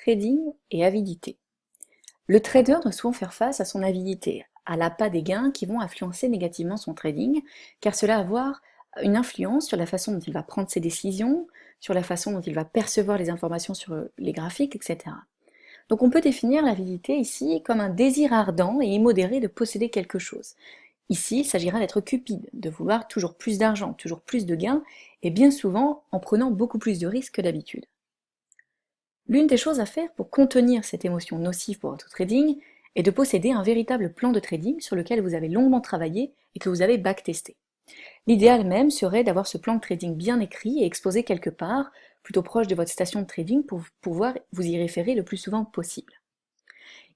trading et avidité. Le trader doit souvent faire face à son avidité, à l'appât des gains qui vont influencer négativement son trading, car cela va avoir une influence sur la façon dont il va prendre ses décisions, sur la façon dont il va percevoir les informations sur les graphiques, etc. Donc on peut définir l'avidité ici comme un désir ardent et immodéré de posséder quelque chose. Ici, il s'agira d'être cupide, de vouloir toujours plus d'argent, toujours plus de gains, et bien souvent en prenant beaucoup plus de risques que d'habitude. L'une des choses à faire pour contenir cette émotion nocive pour votre trading est de posséder un véritable plan de trading sur lequel vous avez longuement travaillé et que vous avez backtesté. L'idéal même serait d'avoir ce plan de trading bien écrit et exposé quelque part, plutôt proche de votre station de trading pour pouvoir vous y référer le plus souvent possible.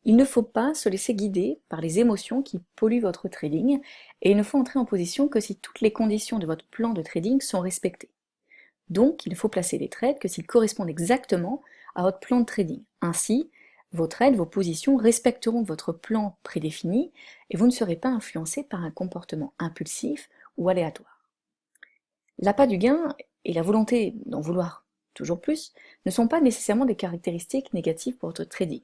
Il ne faut pas se laisser guider par les émotions qui polluent votre trading et il ne faut entrer en position que si toutes les conditions de votre plan de trading sont respectées. Donc, il ne faut placer des trades que s'ils correspondent exactement à votre plan de trading. Ainsi, vos trades, vos positions respecteront votre plan prédéfini et vous ne serez pas influencé par un comportement impulsif ou aléatoire. L'appât du gain et la volonté d'en vouloir toujours plus ne sont pas nécessairement des caractéristiques négatives pour votre trading.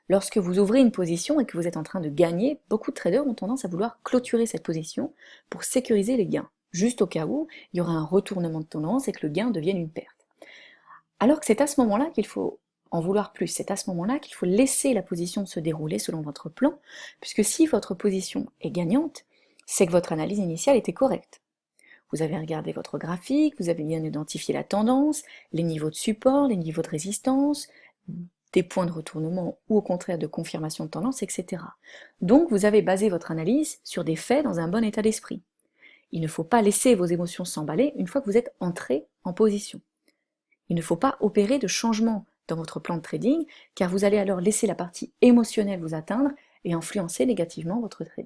Lorsque vous ouvrez une position et que vous êtes en train de gagner, beaucoup de traders ont tendance à vouloir clôturer cette position pour sécuriser les gains, juste au cas où il y aura un retournement de tendance et que le gain devienne une perte. Alors que c'est à ce moment-là qu'il faut en vouloir plus, c'est à ce moment-là qu'il faut laisser la position se dérouler selon votre plan, puisque si votre position est gagnante, c'est que votre analyse initiale était correcte. Vous avez regardé votre graphique, vous avez bien identifié la tendance, les niveaux de support, les niveaux de résistance, des points de retournement ou au contraire de confirmation de tendance, etc. Donc vous avez basé votre analyse sur des faits dans un bon état d'esprit. Il ne faut pas laisser vos émotions s'emballer une fois que vous êtes entré en position. Il ne faut pas opérer de changement dans votre plan de trading, car vous allez alors laisser la partie émotionnelle vous atteindre et influencer négativement votre trading.